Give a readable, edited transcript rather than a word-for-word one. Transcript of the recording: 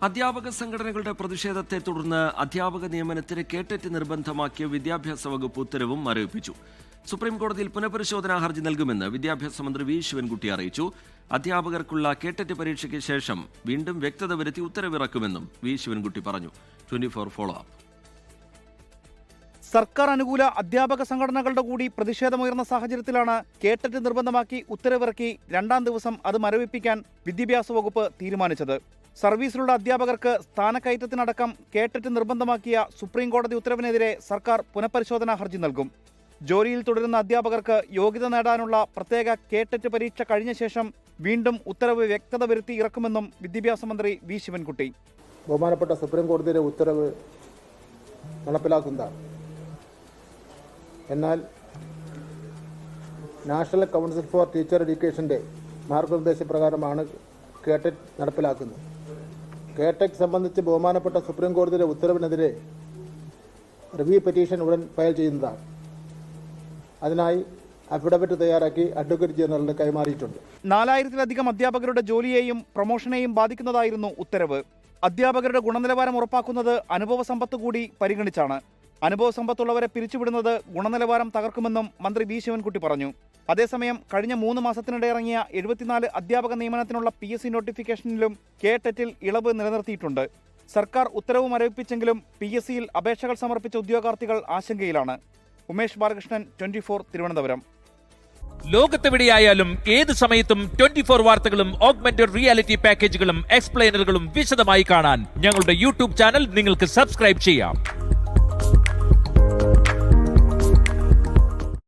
അധ്യാപക സംഘടനകളുടെ പ്രതിഷേധത്തെ തുടർന്ന് അധ്യാപക നിയമനത്തിന് കേട്ടറ്റ് നിർബന്ധമാക്കിയ വിദ്യാഭ്യാസ വകുപ്പ് ഉത്തരവും മരവിപ്പിച്ചു. സുപ്രീംകോടതിയിൽ പുനഃപരിശോധനാ ഹർജി നൽകുമെന്ന് വിദ്യാഭ്യാസ മന്ത്രി വി ശിവൻകുട്ടി അറിയിച്ചു. അധ്യാപകർക്കുള്ള കേട്ടറ്റ് പരീക്ഷയ്ക്ക് ശേഷം വീണ്ടും വ്യക്തത വരുത്തി ഉത്തരവിറക്കുമെന്നും വി ശിവൻകുട്ടി പറഞ്ഞു. 24 ഫോളോ അപ്പ്. സർക്കാർ അനുകൂല അധ്യാപക സംഘടനകളുടെ കൂടി പ്രതിഷേധമുയർന്ന സാഹചര്യത്തിലാണ് കേട്ടറ്റ് നിർബന്ധമാക്കി ഉത്തരവിറക്കി രണ്ടാം ദിവസം അത് മരവിപ്പിക്കാൻ വിദ്യാഭ്യാസ വകുപ്പ് തീരുമാനിച്ചത്. സർവീസിലുള്ള അധ്യാപകർക്ക് സ്ഥാനക്കയറ്റത്തിനടക്കം കേട്ടറ്റ് നിർബന്ധമാക്കിയ സുപ്രീംകോടതി ഉത്തരവിനെതിരെ സർക്കാർ പുനഃപരിശോധനാ ഹർജി നൽകും. ജോലിയിൽ തുടരുന്ന അധ്യാപകർക്ക് യോഗ്യത നേടാനുള്ള പ്രത്യേക കേട്ടറ്റ് പരീക്ഷ കഴിഞ്ഞ ശേഷം വീണ്ടും ഉത്തരവ് വ്യക്തത വരുത്തി ഇറക്കുമെന്നും വിദ്യാഭ്യാസ മന്ത്രി വി ശിവൻകുട്ടി. ബഹുമാനപ്പെട്ട സുപ്രീംകോടതിയുടെ ഉത്തരവ് നടപ്പിലാക്കുന്നതാണ്. എന്നാൽ നാഷണൽ കൗൺസിൽ ഫോർ ടീച്ചർ എഡ്യൂക്കേഷൻ്റെ മാർഗനിർദ്ദേശപ്രകാരമാണ് കേട്ടറ്റ് നടപ്പിലാക്കുന്നത്. കേട്ടറ്റ് സംബന്ധിച്ച് ബഹുമാനപ്പെട്ട സുപ്രീംകോടതിയുടെ ഉത്തരവിനെതിരെ റിവ്യൂ പെറ്റീഷൻ ഉടൻ ഫയൽ ചെയ്യുന്നതാണ്. അതിനായി അഫിഡവിറ്റ് തയ്യാറാക്കി അഡ്വക്കേറ്റ് ജനറലിന് കൈമാറിയിട്ടുണ്ട്. 4000-ലധികം അധ്യാപകരുടെ ജോലിയെയും പ്രൊമോഷനെയും ബാധിക്കുന്നതായിരുന്നു ഉത്തരവ്. അധ്യാപകരുടെ ഗുണനിലവാരം ഉറപ്പാക്കുന്നത് അനുഭവ സമ്പത്ത് കൂടി പരിഗണിച്ചാണ്. അനുഭവ സമ്പത്തുള്ളവരെ പിരിച്ചുവിടുന്നത് ഗുണനിലവാരം തകർക്കുമെന്നും മന്ത്രി വി ശിവൻകുട്ടി പറഞ്ഞു. അതേസമയം കഴിഞ്ഞ 3 മാസത്തിനിടെ ഇറങ്ങിയ 74 അധ്യാപക നിയമനത്തിനുള്ള PSC നോട്ടിഫിക്കേഷനിലും കേട്ടറ്റിൽ ഇളവ് നിലനിർത്തിയിട്ടുണ്ട്. സർക്കാർ ഉത്തരവ് മരവിപ്പിച്ചെങ്കിലും PSCയിൽ അപേക്ഷകൾ സമർപ്പിച്ച ഉദ്യോഗാർത്ഥികൾ ആശങ്കയിലാണ്. ഉമേഷ് ബാലകൃഷ്ണൻ, 24 തിരുവനന്തപുരം. ലോകത്തെവിടെയായാലും ഏത് സമയത്തും 24 വാർത്തകളും ഓഗ്മെന്റഡ് റിയാലിറ്റി പാക്കേജുകളും എക്സ്പ്ലെയിനറുകളും വിശദമായി കാണാൻ ഞങ്ങളുടെ YouTube ചാനൽ നിങ്ങൾക്ക് സബ്സ്ക്രൈബ് ചെയ്യാം.